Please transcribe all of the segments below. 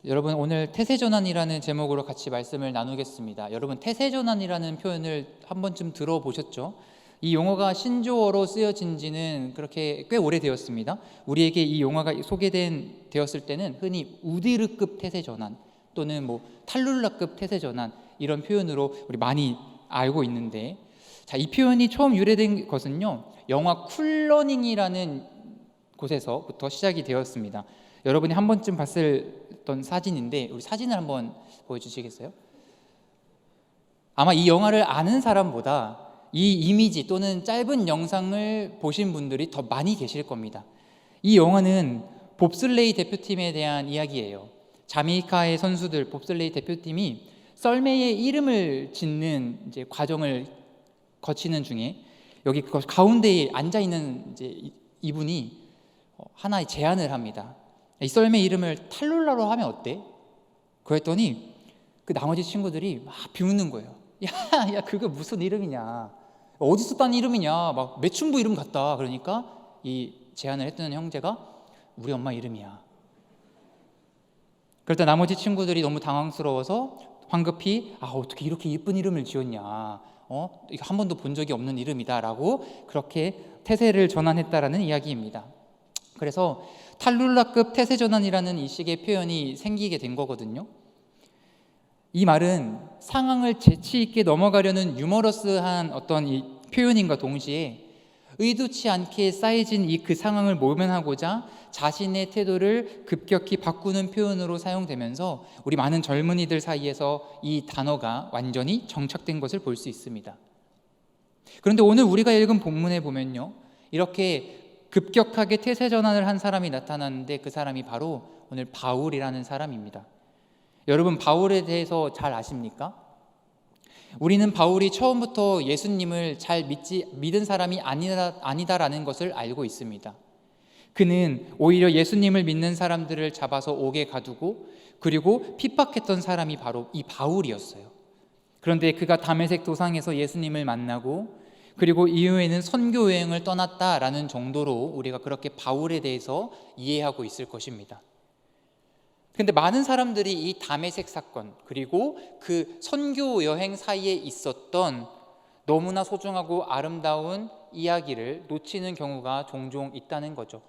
여러분, 오늘 태세전환이라는 제목으로 같이 말씀을 나누겠습니다. 여러분, 태세전환이라는 표현을 한 번쯤 들어보셨죠? 이 용어가 신조어로 쓰여진 지는 그렇게 꽤 오래되었습니다. 우리에게 이 용어가 되었을 때는 흔히 우디르급 태세전환 또는 탈룰라급 태세전환, 이런 표현으로 우리 많이 알고 있는데, 이 표현이 처음 유래된 것은요, 영화 쿨러닝이라는 곳에서부터 시작이 되었습니다. 여러분이 한 번쯤 봤던 사진인데, 우리 사진을 한번 보여주시겠어요? 아마 이 영화를 아는 사람보다 이 이미지 또는 짧은 영상을 보신 분들이 더 많이 계실 겁니다. 이 영화는 봅슬레이 대표팀에 대한 이야기예요. 자메이카의 선수들 봅슬레이 대표팀이 썰매의 이름을 짓는 이제 과정을 거치는 중에, 여기 그 가운데에 앉아 있는 이분이 하나의 제안을 합니다. 이 썰매 이름을 탈룰라로 하면 어때? 그랬더니 그 나머지 친구들이 막 비웃는 거예요. 야, 그거 무슨 이름이냐? 어디서 딴 이름이냐? 막 매춘부 이름 같다. 그러니까 이 제안을 했던 형제가 우리 엄마 이름이야. 그럴 때 나머지 친구들이 너무 당황스러워서 황급히 어떻게 이렇게 예쁜 이름을 지었냐? 이거 한 번도 본 적이 없는 이름이다라고 그렇게 태세를 전환했다라는 이야기입니다. 그래서 탈룰라급 태세전환이라는 이 식의 표현이 생기게 된 거거든요. 이 말은 상황을 재치 있게 넘어가려는 유머러스한 어떤 이 표현인과 동시에 의도치 않게 쌓여진 그 상황을 모면하고자 자신의 태도를 급격히 바꾸는 표현으로 사용되면서 우리 많은 젊은이들 사이에서 이 단어가 완전히 정착된 것을 볼 수 있습니다. 그런데 오늘 우리가 읽은 본문에 보면요, 이렇게 급격하게 태세 전환을 한 사람이 나타났는데, 그 사람이 바로 오늘 바울이라는 사람입니다. 여러분, 바울에 대해서 잘 아십니까? 우리는 바울이 처음부터 예수님을 잘 믿은 사람이 아니다라는 것을 알고 있습니다. 그는 오히려 예수님을 믿는 사람들을 잡아서 옥에 가두고 그리고 핍박했던 사람이 바로 이 바울이었어요. 그런데 그가 다메섹 도상에서 예수님을 만나고 그리고 이후에는 선교 여행을 떠났다라는 정도로 우리가 그렇게 바울에 대해서 이해하고 있을 것입니다. 그런데 많은 사람들이 이 다메섹 사건 그리고 그 선교 여행 사이에 있었던 너무나 소중하고 아름다운 이야기를 놓치는 경우가 종종 있다는 거죠.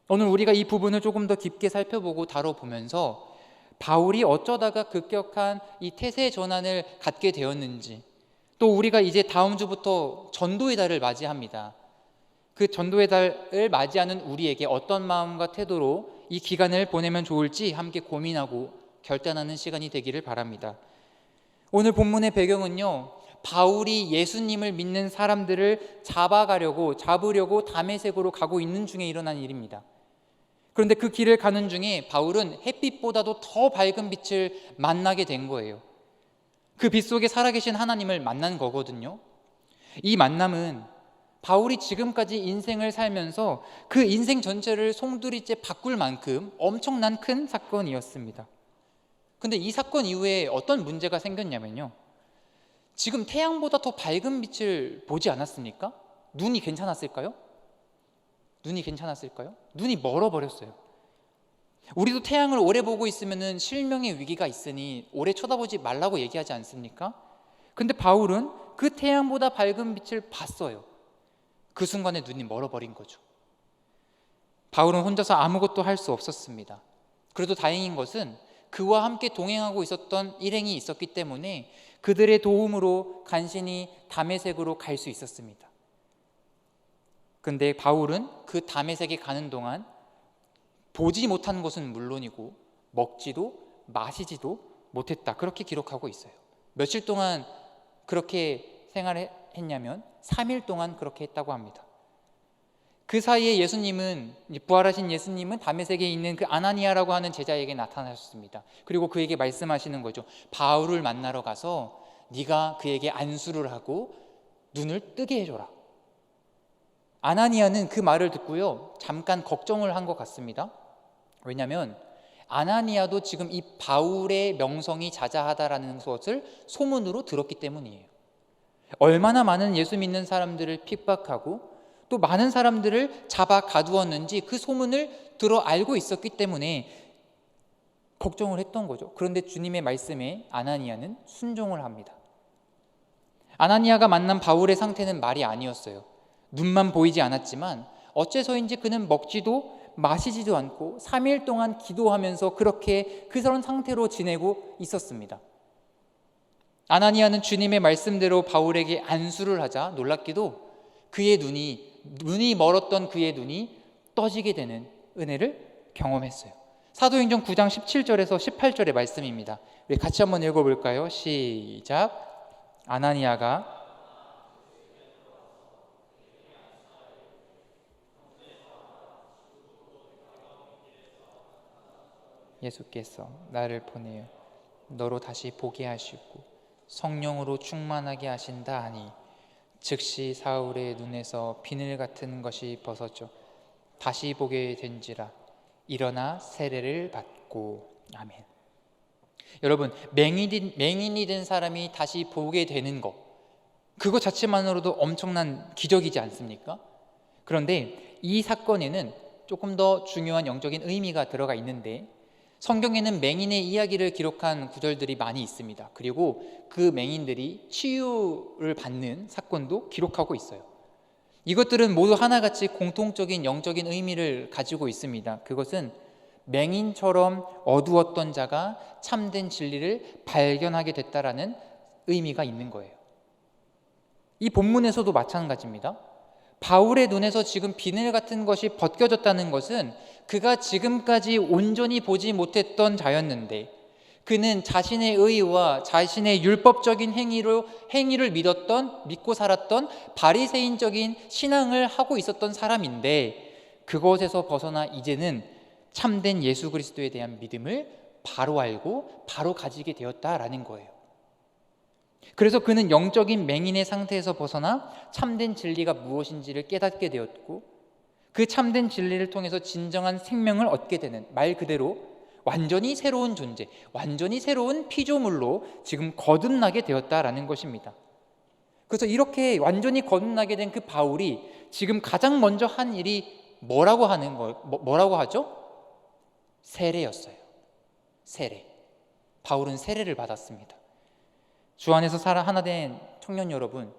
오늘 우리가 이 부분을 조금 더 깊게 살펴보고 다뤄보면서 바울이 어쩌다가 급격한 이 태세 전환을 갖게 되었는지, 또 우리가 이제 다음 주부터 전도의 달을 맞이합니다. 그 전도의 달을 맞이하는 우리에게 어떤 마음과 태도로 이 기간을 보내면 좋을지 함께 고민하고 결단하는 시간이 되기를 바랍니다. 오늘 본문의 배경은요, 바울이 예수님을 믿는 사람들을 잡으려고 다메섹으로 가고 있는 중에 일어난 일입니다. 그런데 그 길을 가는 중에 바울은 햇빛보다도 더 밝은 빛을 만나게 된 거예요. 그 빛 속에 살아계신 하나님을 만난 거거든요. 이 만남은 바울이 지금까지 인생을 살면서 그 인생 전체를 송두리째 바꿀 만큼 엄청난 큰 사건이었습니다. 근데 이 사건 이후에 어떤 문제가 생겼냐면요, 지금 태양보다 더 밝은 빛을 보지 않았습니까? 눈이 괜찮았을까요? 눈이 멀어버렸어요. 우리도 태양을 오래 보고 있으면 실명의 위기가 있으니 오래 쳐다보지 말라고 얘기하지 않습니까? 근데 바울은 그 태양보다 밝은 빛을 봤어요. 그 순간에 눈이 멀어버린 거죠. 바울은 혼자서 아무것도 할 수 없었습니다. 그래도 다행인 것은 그와 함께 동행하고 있었던 일행이 있었기 때문에 그들의 도움으로 간신히 다메섹으로 갈 수 있었습니다. 근데 바울은 그 다메섹에 가는 동안 보지 못한 것은 물론이고 먹지도 마시지도 못했다, 그렇게 기록하고 있어요. 며칠 동안 그렇게 생활했냐면 3일 동안 그렇게 했다고 합니다. 그 사이에 부활하신 예수님은 다메섹에 있는 그 아나니아라고 하는 제자에게 나타나셨습니다. 그리고 그에게 말씀하시는 거죠. 바울을 만나러 가서 네가 그에게 안수를 하고 눈을 뜨게 해줘라. 아나니아는 그 말을 듣고요, 잠깐 걱정을 한 것 같습니다. 왜냐하면 아나니아도 지금 이 바울의 명성이 자자하다라는 것을 소문으로 들었기 때문이에요. 얼마나 많은 예수 믿는 사람들을 핍박하고 또 많은 사람들을 잡아 가두었는지 그 소문을 들어 알고 있었기 때문에 걱정을 했던 거죠. 그런데 주님의 말씀에 아나니아는 순종을 합니다. 아나니아가 만난 바울의 상태는 말이 아니었어요. 눈만 보이지 않았지만 어째서인지 그는 먹지도 마시지도 않고 3일 동안 기도하면서 그렇게 그런 상태로 지내고 있었습니다. 아나니아는 주님의 말씀대로 바울에게 안수를 하자 놀랍게도 그의 눈이 멀었던 그의 눈이 떠지게 되는 은혜를 경험했어요. 사도행전 9장 17절에서 18절의 말씀입니다. 우리 같이 한번 읽어볼까요? 시작. 아나니아가 예수께서 나를 보내어 너로 다시 보게 하시고 성령으로 충만하게 하신다 하니 즉시 사울의 눈에서 비늘 같은 것이 벗어져 다시 보게 된지라. 일어나 세례를 받고. 아멘. 여러분, 맹인이 된 사람이 다시 보게 되는 것, 그거 자체만으로도 엄청난 기적이지 않습니까? 그런데 이 사건에는 조금 더 중요한 영적인 의미가 들어가 있는데, 성경에는 맹인의 이야기를 기록한 구절들이 많이 있습니다. 그리고 그 맹인들이 치유를 받는 사건도 기록하고 있어요. 이것들은 모두 하나같이 공통적인 영적인 의미를 가지고 있습니다. 그것은 맹인처럼 어두웠던 자가 참된 진리를 발견하게 됐다라는 의미가 있는 거예요. 이 본문에서도 마찬가지입니다. 바울의 눈에서 지금 비늘 같은 것이 벗겨졌다는 것은 그가 지금까지 온전히 보지 못했던 자였는데, 그는 자신의 의와 자신의 율법적인 행위를 믿고 살았던 바리새인적인 신앙을 하고 있었던 사람인데, 그것에서 벗어나 이제는 참된 예수 그리스도에 대한 믿음을 바로 알고 바로 가지게 되었다라는 거예요. 그래서 그는 영적인 맹인의 상태에서 벗어나 참된 진리가 무엇인지를 깨닫게 되었고, 그 참된 진리를 통해서 진정한 생명을 얻게 되는, 말 그대로 완전히 새로운 존재, 완전히 새로운 피조물로 지금 거듭나게 되었다라는 것입니다. 그래서 이렇게 완전히 거듭나게 된 그 바울이 지금 가장 먼저 한 일이 뭐라고 하죠? 세례였어요. 세례. 바울은 세례를 받았습니다. 주 안에서 하나 된 청년 여러분,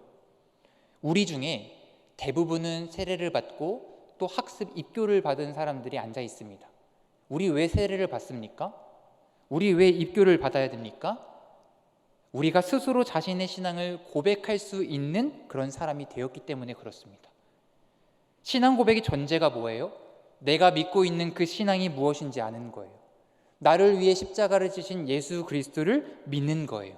우리 중에 대부분은 세례를 받고 또 학습 입교를 받은 사람들이 앉아 있습니다. 우리 왜 세례를 받습니까? 우리 왜 입교를 받아야 됩니까? 우리가 스스로 자신의 신앙을 고백할 수 있는 그런 사람이 되었기 때문에 그렇습니다. 신앙 고백의 전제가 뭐예요? 내가 믿고 있는 그 신앙이 무엇인지 아는 거예요. 나를 위해 십자가를 지신 예수 그리스도를 믿는 거예요.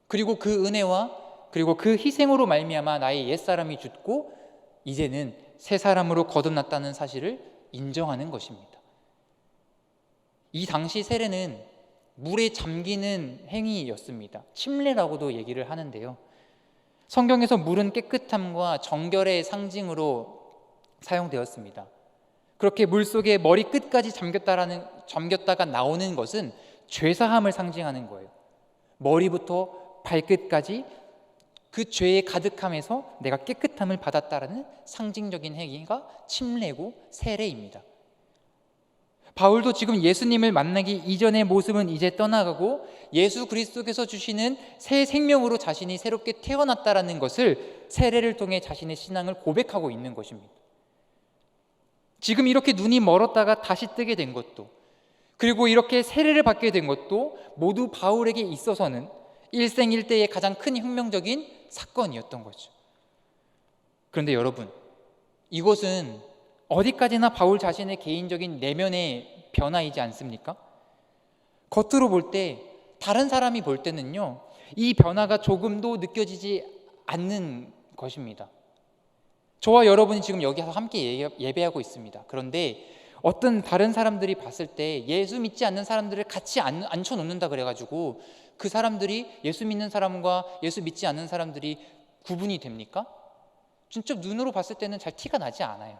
그리고 그 은혜와 그리고 그 희생으로 말미암아 나의 옛사람이 죽고 이제는 새 사람으로 거듭났다는 사실을 인정하는 것입니다. 이 당시 세례는 물에 잠기는 행위였습니다. 침례라고도 얘기를 하는데요. 성경에서 물은 깨끗함과 정결의 상징으로 사용되었습니다. 그렇게 물속에 머리 끝까지 잠겼다가 나오는 것은 죄사함을 상징하는 거예요. 머리부터 발끝까지 그 죄의 가득함에서 내가 깨끗함을 받았다라는 상징적인 행위가 침례고 세례입니다. 바울도 지금 예수님을 만나기 이전의 모습은 이제 떠나가고 예수 그리스도께서 주시는 새 생명으로 자신이 새롭게 태어났다라는 것을 세례를 통해 자신의 신앙을 고백하고 있는 것입니다. 지금 이렇게 눈이 멀었다가 다시 뜨게 된 것도, 그리고 이렇게 세례를 받게 된 것도 모두 바울에게 있어서는 일생일대의 가장 큰 혁명적인 사건이었던 거죠. 그런데 여러분, 이것은 어디까지나 바울 자신의 개인적인 내면의 변화이지 않습니까? 겉으로 볼 때, 다른 사람이 볼 때는요, 이 변화가 조금도 느껴지지 않는 것입니다. 저와 여러분이 지금 여기서 함께 예배하고 있습니다. 그런데 어떤 다른 사람들이 봤을 때 예수 믿지 않는 사람들을 같이 앉혀놓는다 그래가지고 그 사람들이 예수 믿는 사람과 예수 믿지 않는 사람들이 구분이 됩니까? 진짜 눈으로 봤을 때는 잘 티가 나지 않아요.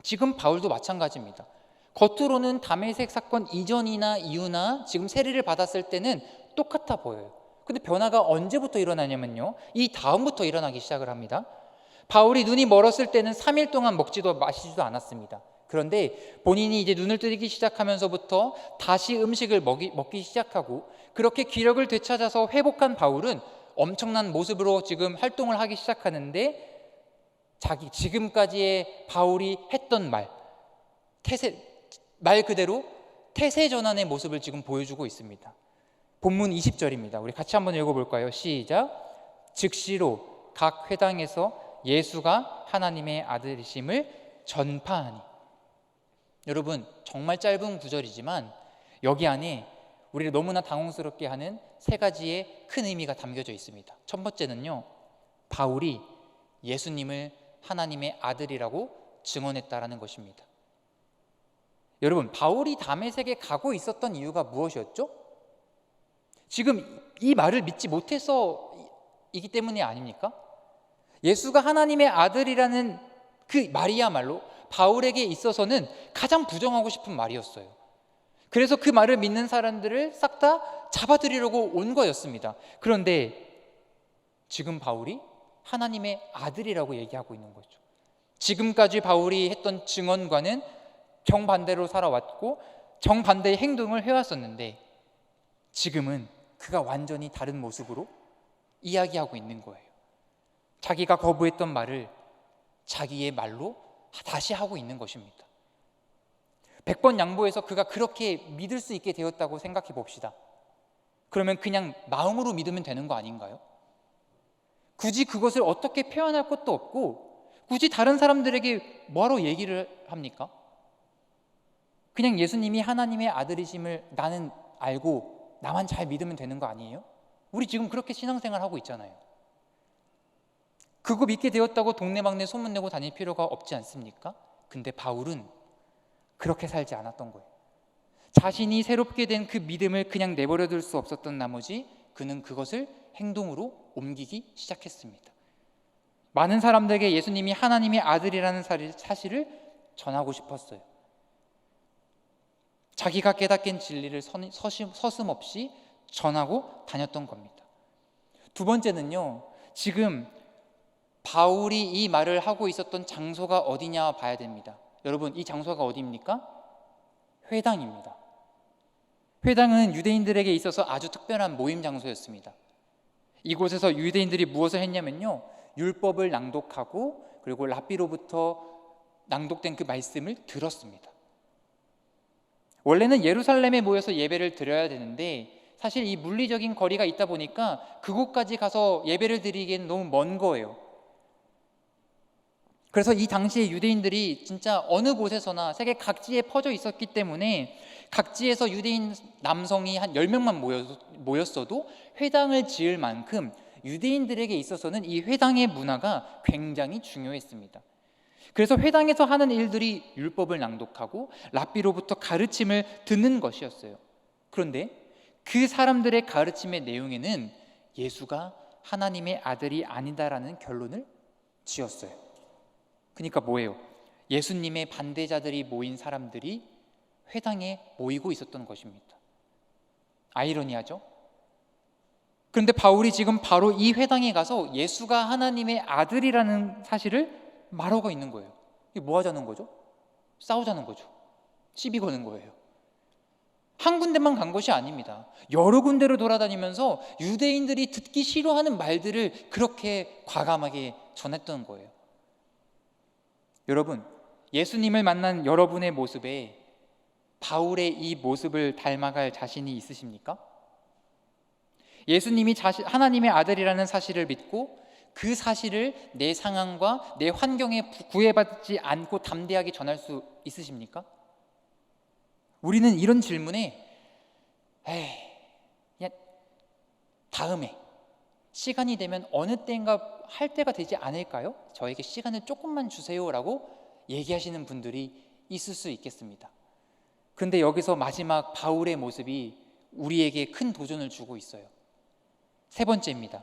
지금 바울도 마찬가지입니다. 겉으로는 다메섹 사건 이전이나 이후나 지금 세례를 받았을 때는 똑같아 보여요. 근데 변화가 언제부터 일어나냐면요, 이 다음부터 일어나기 시작을 합니다. 바울이 눈이 멀었을 때는 3일 동안 먹지도 마시지도 않았습니다. 그런데 본인이 이제 눈을 뜨기 시작하면서부터 다시 음식을 먹기 시작하고 그렇게 기력을 되찾아서 회복한 바울은 엄청난 모습으로 지금 활동을 하기 시작하는데 지금까지의 바울이 했던 말 그대로 태세 전환의 모습을 지금 보여주고 있습니다. 본문 20절입니다. 우리 같이 한번 읽어볼까요? 시작. 즉시로 각 회당에서 예수가 하나님의 아들이심을 전파하니. 여러분, 정말 짧은 구절이지만 여기 안에 우리를 너무나 당황스럽게 하는 세 가지의 큰 의미가 담겨져 있습니다. 첫 번째는요, 바울이 예수님을 하나님의 아들이라고 증언했다라는 것입니다. 여러분, 바울이 다메섹에 가고 있었던 이유가 무엇이었죠? 지금 이 말을 믿지 못해서이기 때문이 아닙니까? 예수가 하나님의 아들이라는 그 말이야말로 바울에게 있어서는 가장 부정하고 싶은 말이었어요. 그래서 그 말을 믿는 사람들을 싹 다 잡아들이려고 온 거였습니다. 그런데 지금 바울이 하나님의 아들이라고 얘기하고 있는 거죠. 지금까지 바울이 했던 증언과는 정반대로 살아왔고 정반대의 행동을 해왔었는데 지금은 그가 완전히 다른 모습으로 이야기하고 있는 거예요. 자기가 거부했던 말을 자기의 말로 다시 하고 있는 것입니다. 100번 양보해서 그가 그렇게 믿을 수 있게 되었다고 생각해 봅시다. 그러면 그냥 마음으로 믿으면 되는 거 아닌가요? 굳이 그것을 어떻게 표현할 것도 없고 굳이 다른 사람들에게 뭐하러 얘기를 합니까? 그냥 예수님이 하나님의 아들이심을 나는 알고 나만 잘 믿으면 되는 거 아니에요? 우리 지금 그렇게 신앙생활 하고 있잖아요. 그거 믿게 되었다고 동네방네 소문내고 다닐 필요가 없지 않습니까? 근데 바울은 그렇게 살지 않았던 거예요. 자신이 새롭게 된 그 믿음을 그냥 내버려둘 수 없었던 나머지 그는 그것을 행동으로 옮기기 시작했습니다. 많은 사람들에게 예수님이 하나님의 아들이라는 사실을 전하고 싶었어요. 자기가 깨닫게 진리를 서슴없이 전하고 다녔던 겁니다. 두 번째는요, 지금 바울이 이 말을 하고 있었던 장소가 어디냐 봐야 됩니다. 여러분, 이 장소가 어디입니까? 회당입니다. 회당은 유대인들에게 있어서 아주 특별한 모임 장소였습니다. 이곳에서 유대인들이 무엇을 했냐면요, 율법을 낭독하고 그리고 랍비로부터 낭독된 그 말씀을 들었습니다. 원래는 예루살렘에 모여서 예배를 드려야 되는데 사실 이 물리적인 거리가 있다 보니까 그곳까지 가서 예배를 드리기엔 너무 먼 거예요. 그래서 이 당시에 유대인들이 진짜 어느 곳에서나 세계 각지에 퍼져 있었기 때문에 각지에서 유대인 남성이 한 10명만 모였어도 회당을 지을 만큼 유대인들에게 있어서는 이 회당의 문화가 굉장히 중요했습니다. 그래서 회당에서 하는 일들이 율법을 낭독하고 랍비로부터 가르침을 듣는 것이었어요. 그런데 그 사람들의 가르침의 내용에는 예수가 하나님의 아들이 아니다라는 결론을 지었어요. 그러니까 뭐예요? 예수님의 반대자들이 모인 사람들이 회당에 모이고 있었던 것입니다. 아이러니하죠? 그런데 바울이 지금 바로 이 회당에 가서 예수가 하나님의 아들이라는 사실을 말하고 있는 거예요. 이게 뭐 하자는 거죠? 싸우자는 거죠. 시비 거는 거예요. 한 군데만 간 것이 아닙니다. 여러 군데로 돌아다니면서 유대인들이 듣기 싫어하는 말들을 그렇게 과감하게 전했던 거예요. 여러분, 예수님을 만난 여러분의 모습에 바울의 이 모습을 닮아갈 자신이 있으십니까? 예수님이 하나님의 아들이라는 사실을 믿고 그 사실을 내 상황과 내 환경에 구애받지 않고 담대하게 전할 수 있으십니까? 우리는 이런 질문에 그냥 다음에 시간이 되면 어느 때인가 할 때가 되지 않을까요? 저에게 시간을 조금만 주세요라고 얘기하시는 분들이 있을 수 있겠습니다. 그런데 여기서 마지막 바울의 모습이 우리에게 큰 도전을 주고 있어요. 세 번째입니다.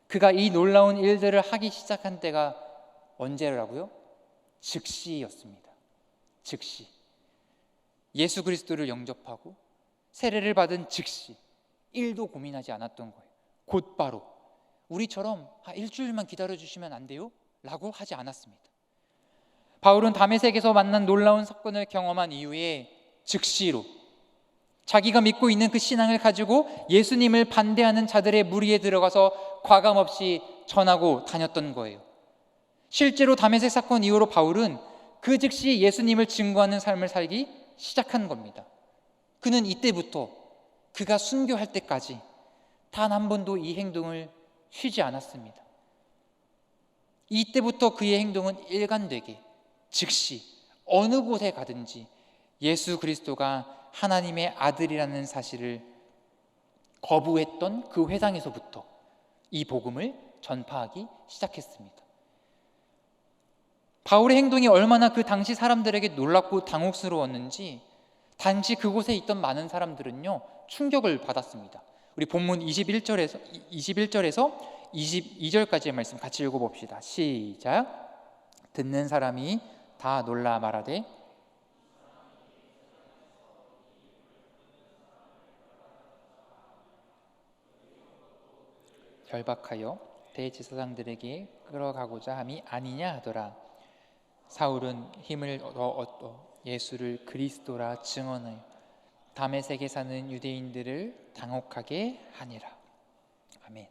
그가 이 놀라운 일들을 하기 시작한 때가 언제라고요? 즉시였습니다. 즉시. 예수 그리스도를 영접하고 세례를 받은 즉시 1도 고민하지 않았던 거예요. 곧바로 우리처럼 일주일만 기다려주시면 안 돼요? 라고 하지 않았습니다. 바울은 다메섹에서 만난 놀라운 사건을 경험한 이후에 즉시로 자기가 믿고 있는 그 신앙을 가지고 예수님을 반대하는 자들의 무리에 들어가서 과감없이 전하고 다녔던 거예요. 실제로 다메섹 사건 이후로 바울은 그 즉시 예수님을 증거하는 삶을 살기 시작한 겁니다. 그는 이때부터 그가 순교할 때까지 단 한 번도 이 행동을 쉬지 않았습니다. 이때부터 그의 행동은 일관되게 즉시 어느 곳에 가든지 예수 그리스도가 하나님의 아들이라는 사실을 거부했던 그 회당에서부터 이 복음을 전파하기 시작했습니다. 바울의 행동이 얼마나 그 당시 사람들에게 놀랍고 당혹스러웠는지 당시 그곳에 있던 많은 사람들은요 충격을 받았습니다. 우리 본문 21절에서 22절까지의 말씀 같이 읽어봅시다. 시작. 듣는 사람이 다 놀라 말하되 결박하여 대제사장들에게 끌어가고자 함이 아니냐 하더라. 사울은 힘을 얻어 예수를 그리스도라 증언하여 다메섹에 사는 유대인들을 당혹하게 하니라. 아멘.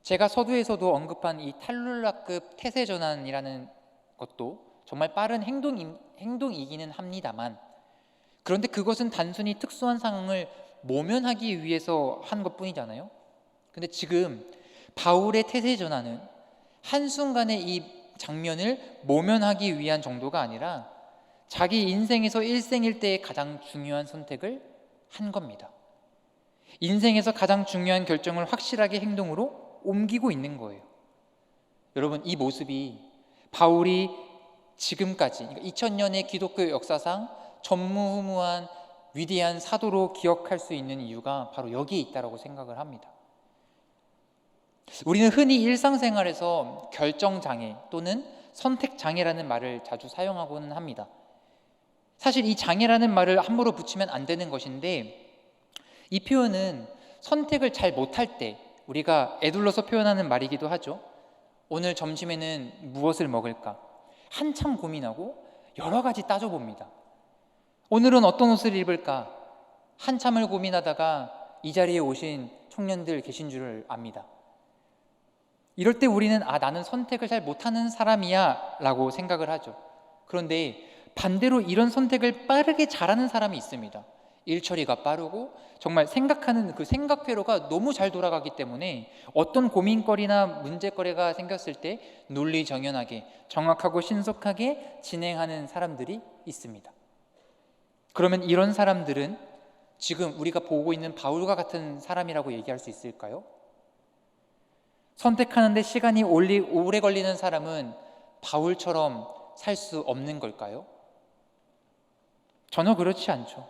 제가 서두에서도 언급한 이 탈룰라급 태세전환이라는 것도 정말 빠른 행동이기는 합니다만, 그런데 그것은 단순히 특수한 상황을 모면하기 위해서 한 것뿐이잖아요. 근데 지금 바울의 태세전환은 한순간에 이 장면을 모면하기 위한 정도가 아니라 자기 인생에서 일생일대의 가장 중요한 선택을 한 겁니다. 인생에서 가장 중요한 결정을 확실하게 행동으로 옮기고 있는 거예요. 여러분, 이 모습이 바울이 지금까지, 그러니까 2000년의 기독교 역사상 전무후무한 위대한 사도로 기억할 수 있는 이유가 바로 여기에 있다고 생각을 합니다. 우리는 흔히 일상생활에서 결정장애 또는 선택장애라는 말을 자주 사용하고는 합니다. 사실 이 장애라는 말을 함부로 붙이면 안 되는 것인데, 이 표현은 선택을 잘 못할 때 우리가 에둘러서 표현하는 말이기도 하죠. 오늘 점심에는 무엇을 먹을까? 한참 고민하고 여러 가지 따져봅니다. 오늘은 어떤 옷을 입을까? 한참을 고민하다가 이 자리에 오신 청년들 계신 줄을 압니다. 이럴 때 우리는 나는 선택을 잘 못하는 사람이야 라고 생각을 하죠. 그런데 반대로 이런 선택을 빠르게 잘하는 사람이 있습니다. 일 처리가 빠르고 정말 생각하는 그 생각회로가 너무 잘 돌아가기 때문에 어떤 고민거리나 문제거리가 생겼을 때 논리정연하게 정확하고 신속하게 진행하는 사람들이 있습니다. 그러면 이런 사람들은 지금 우리가 보고 있는 바울과 같은 사람이라고 얘기할 수 있을까요? 선택하는데 시간이 오래 걸리는 사람은 바울처럼 살 수 없는 걸까요? 전혀 그렇지 않죠.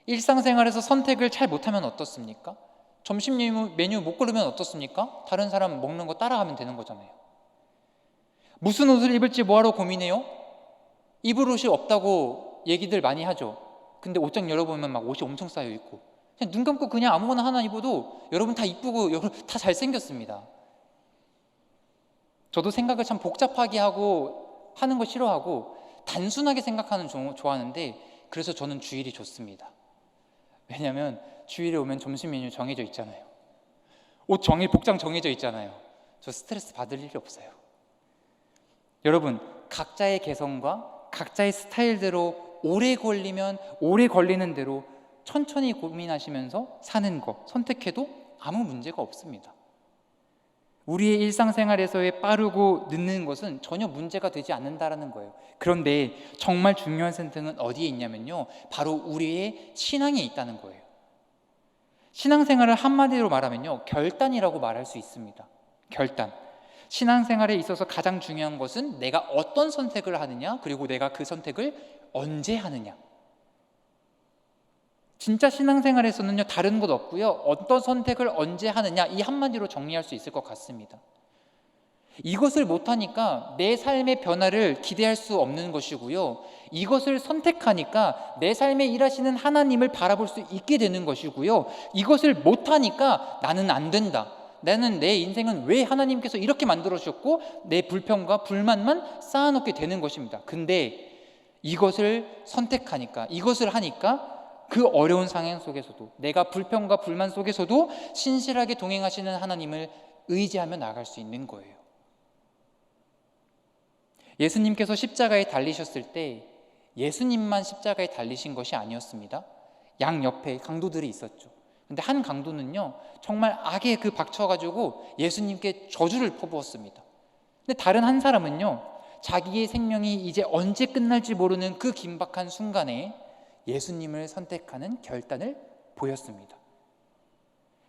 일상생활에서 선택을 잘 못하면 어떻습니까? 점심 메뉴 못 고르면 어떻습니까? 다른 사람 먹는 거 따라가면 되는 거잖아요. 무슨 옷을 입을지 뭐하러 고민해요? 입을 옷이 없다고 얘기들 많이 하죠. 근데 옷장 열어보면 막 옷이 엄청 쌓여 있고, 그냥 눈 감고 그냥 아무거나 하나 입어도 여러분 다 이쁘고 여러분 다 잘생겼습니다. 저도 생각을 참 복잡하게 하고 하는 거 싫어하고 단순하게 생각하는 좋아하는데, 그래서 저는 주일이 좋습니다. 왜냐하면 주일에 오면 점심 메뉴 정해져 있잖아요. 복장 정해져 있잖아요. 저 스트레스 받을 일이 없어요. 여러분, 각자의 개성과 각자의 스타일대로 오래 걸리면 오래 걸리는 대로 천천히 고민하시면서 사는 거 선택해도 아무 문제가 없습니다. 우리의 일상생활에서의 빠르고 늦는 것은 전혀 문제가 되지 않는다라는 거예요. 그런데 정말 중요한 선택은 어디에 있냐면요, 바로 우리의 신앙에 있다는 거예요. 신앙생활을 한마디로 말하면요, 결단이라고 말할 수 있습니다. 결단. 신앙생활에 있어서 가장 중요한 것은 내가 어떤 선택을 하느냐, 그리고 내가 그 선택을 언제 하느냐. 진짜 신앙생활에서는요, 다른 것 없고요, 어떤 선택을 언제 하느냐, 이 한마디로 정리할 수 있을 것 같습니다. 이것을 못하니까 내 삶의 변화를 기대할 수 없는 것이고요, 이것을 선택하니까 내 삶에 일하시는 하나님을 바라볼 수 있게 되는 것이고요, 이것을 못하니까 나는 안 된다, 나는 내 인생은 왜 하나님께서 이렇게 만들어 주셨고 내 불평과 불만만 쌓아놓게 되는 것입니다. 근데 이것을 선택하니까, 이것을 하니까 그 어려운 상황 속에서도, 내가 불평과 불만 속에서도 신실하게 동행하시는 하나님을 의지하며 나아갈 수 있는 거예요. 예수님께서 십자가에 달리셨을 때 예수님만 십자가에 달리신 것이 아니었습니다. 양 옆에 강도들이 있었죠. 근데 한 강도는요, 정말 악에 그 박쳐가지고 예수님께 저주를 퍼부었습니다. 근데 다른 한 사람은요, 자기의 생명이 이제 언제 끝날지 모르는 그 긴박한 순간에 예수님을 선택하는 결단을 보였습니다.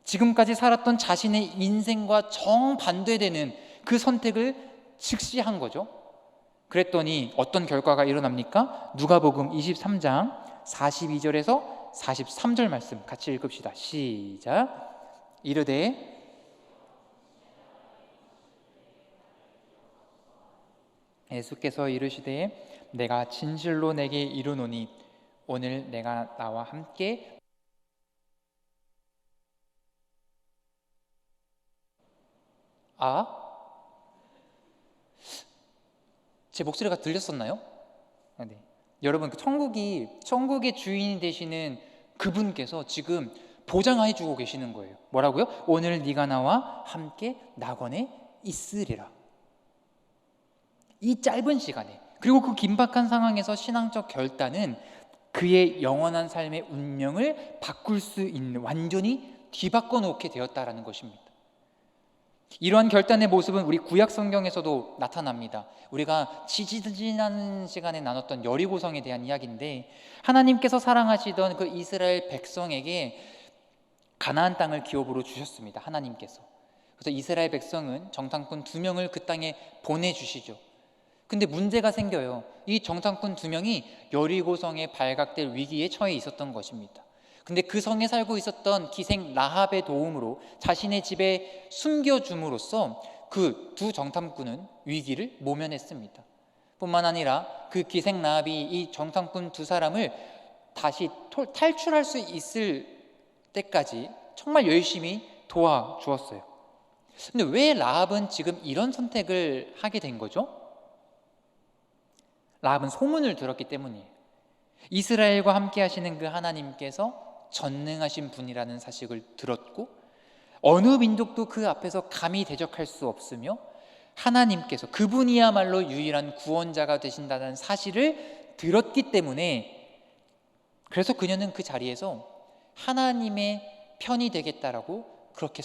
지금까지 살았던 자신의 인생과 정반대되는 그 선택을 즉시 한 거죠. 그랬더니 어떤 결과가 일어납니까? 누가복음 23장 42절에서 43절 말씀 같이 읽읍시다. 시작. 이르되 예수께서 이르시되 내가 진실로 내게 이르노니 오늘 내가 나와 함께 제 목소리가 들렸었나요? 네. 여러분, 천국의 주인이 되시는 그분께서 지금 보장해 주고 계시는 거예요. 뭐라고요? 오늘 네가 나와 함께 낙원에 있으리라. 이 짧은 시간에, 그리고 그 긴박한 상황에서 신앙적 결단은 그의 영원한 삶의 운명을 바꿀 수 있는, 완전히 뒤바꿔 놓게 되었다라는 것입니다. 이러한 결단의 모습은 우리 구약 성경에서도 나타납니다. 우리가 지지난 시간에 나눴던 여리고성에 대한 이야기인데, 하나님께서 사랑하시던 그 이스라엘 백성에게 가나안 땅을 기업으로 주셨습니다. 하나님께서. 그래서 이스라엘 백성은 정탐꾼 2명을 그 땅에 보내주시죠. 근데 문제가 생겨요. 이 정탐꾼 2명이 여리고성에 발각될 위기에 처해 있었던 것입니다. 근데 그 성에 살고 있었던 기생 라합의 도움으로 자신의 집에 숨겨줌으로써 그 두 정탐꾼은 위기를 모면했습니다. 뿐만 아니라 그 기생 라합이 이 정탐꾼 2사람을 다시 탈출할 수 있을 때까지 정말 열심히 도와주었어요. 근데 왜 라합은 지금 이런 선택을 하게 된 거죠? 라합은 소문을 들었기 때문이에요. 이스라엘과 함께 하시는 그 하나님께서 전능하신 분이라는 사실을 들었고, 어느 민족도 그 앞에서 감히 대적할 수 없으며 하나님께서 그분이야말로 유일한 구원자가 되신다는 사실을 들었기 때문에, 그래서 그녀는 그 자리에서 하나님의 편이 되겠다라고 그렇게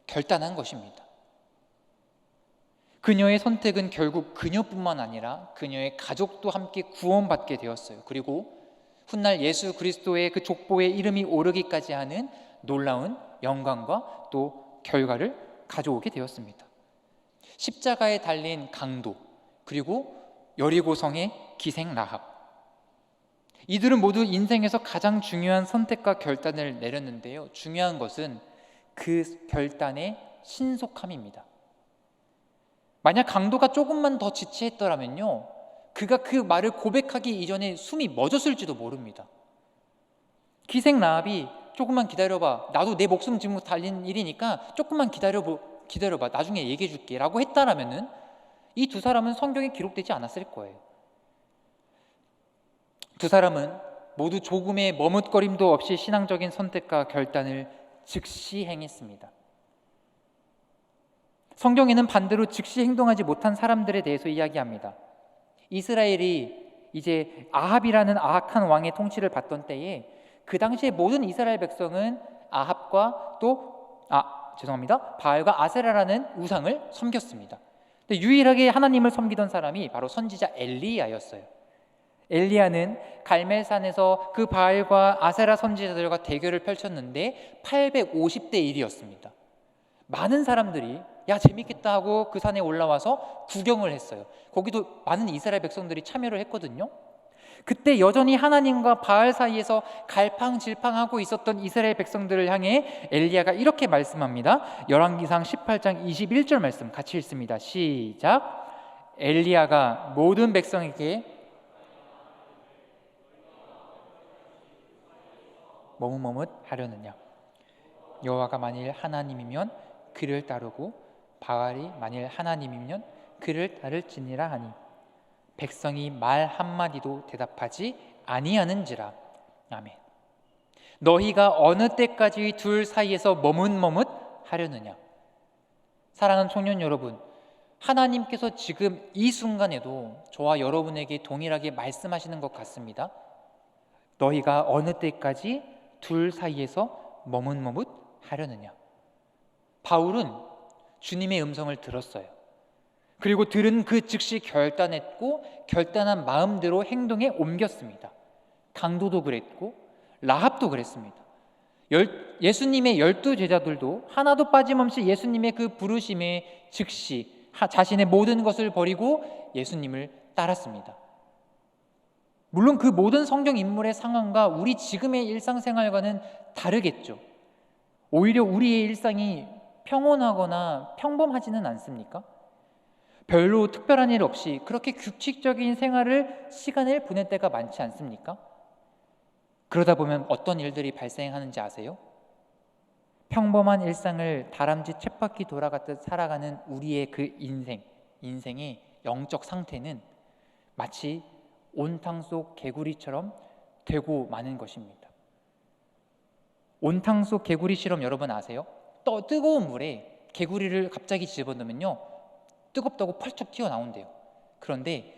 결단한 것입니다. 그녀의 선택은 결국 그녀뿐만 아니라 그녀의 가족도 함께 구원받게 되었어요. 그리고 훗날 예수 그리스도의 그 족보에 이름이 오르기까지 하는 놀라운 영광과 또 결과를 가져오게 되었습니다. 십자가에 달린 강도, 그리고 여리고성의 기생 라합, 이들은 모두 인생에서 가장 중요한 선택과 결단을 내렸는데요, 중요한 것은 그 결단의 신속함입니다. 만약 강도가 조금만 더 지체했더라면요, 그가 그 말을 고백하기 이전에 숨이 멎었을지도 모릅니다. 기생 라합이 조금만 기다려봐, 나도 내 목숨 지금 달린 일이니까 조금만 기다려봐, 나중에 얘기해 줄게 라고 했다라면은 이 2사람은 성경에 기록되지 않았을 거예요. 2사람은 모두 조금의 머뭇거림도 없이 신앙적인 선택과 결단을 즉시 행했습니다. 성경에는 반대로 즉시 행동하지 못한 사람들에 대해서 이야기합니다. 이스라엘이 이제 아합이라는 악한 왕의 통치를 받던 때에 그 당시에 모든 이스라엘 백성은 아합과 바알과 아세라라는 우상을 섬겼습니다. 근데 유일하게 하나님을 섬기던 사람이 바로 선지자 엘리야였어요. 엘리야는 갈멜산에서 그 바알과 아세라 선지자들과 대결을 펼쳤는데 850대 1이었습니다. 많은 사람들이 야 재밌겠다 하고 그 산에 올라와서 구경을 했어요. 거기도 많은 이스라엘 백성들이 참여를 했거든요. 그때 여전히 하나님과 바알 사이에서 갈팡질팡하고 있었던 이스라엘 백성들을 향해 엘리야가 이렇게 말씀합니다. 열왕기상 18장 21절 말씀 같이 읽습니다. 시작. 엘리야가 모든 백성에게 머뭇머뭇 하려느냐, 여호와가 만일 하나님이면 그를 따르고 바알이 만일 하나님이면 그를 따를지니라 하니 백성이 말 한마디도 대답하지 아니하는지라. 아멘. 너희가 어느 때까지 둘 사이에서 머뭇머뭇 하려느냐. 사랑하는 청년 여러분, 하나님께서 지금 이 순간에도 저와 여러분에게 동일하게 말씀하시는 것 같습니다. 너희가 어느 때까지 둘 사이에서 머뭇머뭇 하려느냐. 바울은 주님의 음성을 들었어요. 그리고 들은 그 즉시 결단했고 결단한 마음대로 행동에 옮겼습니다. 강도도 그랬고 라합도 그랬습니다. 예수님의 12 제자들도 하나도 빠짐없이 예수님의 그 부르심에 즉시 자신의 모든 것을 버리고 예수님을 따랐습니다. 물론 그 모든 성경 인물의 상황과 우리 지금의 일상생활과는 다르겠죠. 오히려 우리의 일상이 평온하거나 평범하지는 않습니까? 별로 특별한 일 없이 그렇게 규칙적인 시간을 보낼 때가 많지 않습니까? 그러다 보면 어떤 일들이 발생하는지 아세요? 평범한 일상을 다람쥐 쳇바퀴 돌아가듯 살아가는 우리의 그 인생의 영적 상태는 마치 온탕 속 개구리처럼 되고 마는 것입니다. 온탕 속 개구리 실험 여러분 아세요? 뜨거운 물에 개구리를 갑자기 집어넣으면요, 뜨겁다고 펄쩍 튀어나온대요. 그런데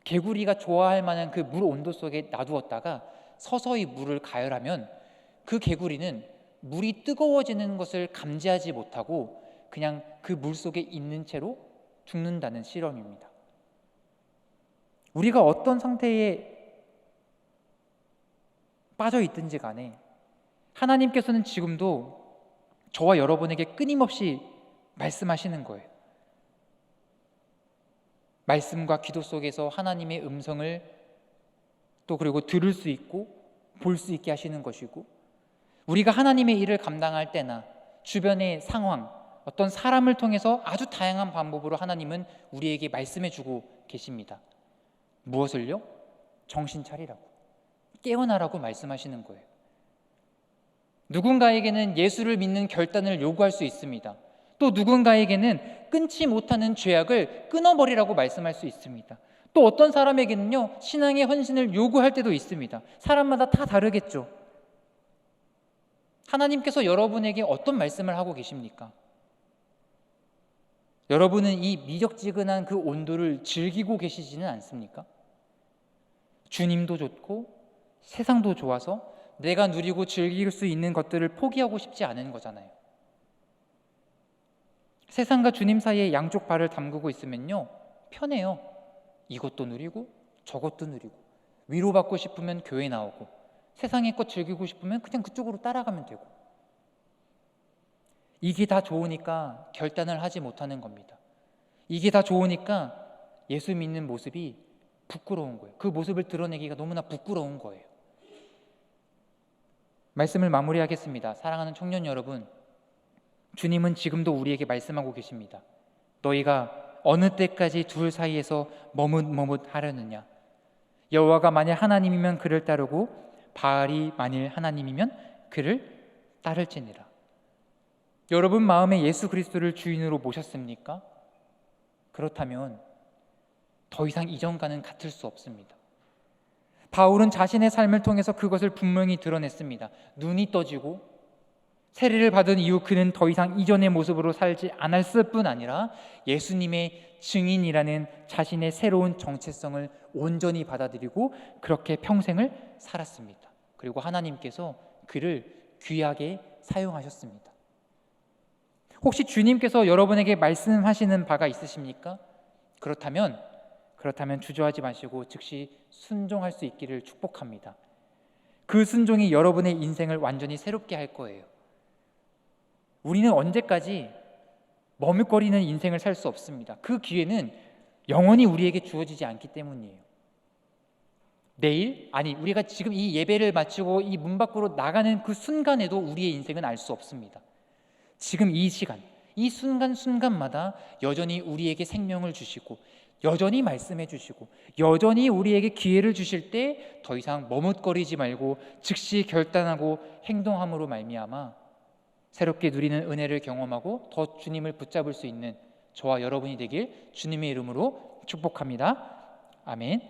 개구리가 좋아할 만한 그 물 온도 속에 놔두었다가 서서히 물을 가열하면 그 개구리는 물이 뜨거워지는 것을 감지하지 못하고 그냥 그 물 속에 있는 채로 죽는다는 실험입니다. 우리가 어떤 상태에 빠져 있든지 간에 하나님께서는 지금도 저와 여러분에게 끊임없이 말씀하시는 거예요. 말씀과 기도 속에서 하나님의 음성을 또 그리고 들을 수 있고 볼 수 있게 하시는 것이고, 우리가 하나님의 일을 감당할 때나 주변의 상황, 어떤 사람을 통해서 아주 다양한 방법으로 하나님은 우리에게 말씀해 주고 계십니다. 무엇을요? 정신 차리라고, 깨어나라고 말씀하시는 거예요. 누군가에게는 예수를 믿는 결단을 요구할 수 있습니다. 또 누군가에게는 끊지 못하는 죄악을 끊어버리라고 말씀할 수 있습니다. 또 어떤 사람에게는요, 신앙의 헌신을 요구할 때도 있습니다. 사람마다 다 다르겠죠. 하나님께서 여러분에게 어떤 말씀을 하고 계십니까? 여러분은 이 미적지근한 그 온도를 즐기고 계시지는 않습니까? 주님도 좋고 세상도 좋아서 내가 누리고 즐길 수 있는 것들을 포기하고 싶지 않은 거잖아요. 세상과 주님 사이에 양쪽 발을 담그고 있으면요, 편해요. 이것도 누리고 저것도 누리고, 위로받고 싶으면 교회 나오고, 세상의 것 즐기고 싶으면 그냥 그쪽으로 따라가면 되고. 이게 다 좋으니까 결단을 하지 못하는 겁니다. 이게 다 좋으니까 예수 믿는 모습이 부끄러운 거예요. 그 모습을 드러내기가 너무나 부끄러운 거예요. 말씀을 마무리하겠습니다. 사랑하는 청년 여러분, 주님은 지금도 우리에게 말씀하고 계십니다. 너희가 어느 때까지 둘 사이에서 머뭇머뭇 하려느냐. 여호와가 만일 하나님이면 그를 따르고 바알이 만일 하나님이면 그를 따를지니라. 여러분 마음에 예수 그리스도를 주인으로 모셨습니까? 그렇다면 더 이상 이전과는 같을 수 없습니다. 바울은 자신의 삶을 통해서 그것을 분명히 드러냈습니다. 눈이 떠지고 세례를 받은 이후 그는 더 이상 이전의 모습으로 살지 않았을 뿐 아니라 예수님의 증인이라는 자신의 새로운 정체성을 온전히 받아들이고 그렇게 평생을 살았습니다. 그리고 하나님께서 그를 귀하게 사용하셨습니다. 혹시 주님께서 여러분에게 말씀하시는 바가 있으십니까? 그렇다면 주저하지 마시고 즉시 순종할 수 있기를 축복합니다. 그 순종이 여러분의 인생을 완전히 새롭게 할 거예요. 우리는 언제까지 머뭇거리는 인생을 살 수 없습니다. 그 기회는 영원히 우리에게 주어지지 않기 때문이에요. 내일, 우리가 지금 이 예배를 마치고 이 문 밖으로 나가는 그 순간에도 우리의 인생은 알 수 없습니다. 지금 이 시간, 이 순간순간마다 여전히 우리에게 생명을 주시고 여전히 말씀해 주시고 여전히 우리에게 기회를 주실 때 더 이상 머뭇거리지 말고 즉시 결단하고 행동함으로 말미암아 새롭게 누리는 은혜를 경험하고 더 주님을 붙잡을 수 있는 저와 여러분이 되길 주님의 이름으로 축복합니다. 아멘.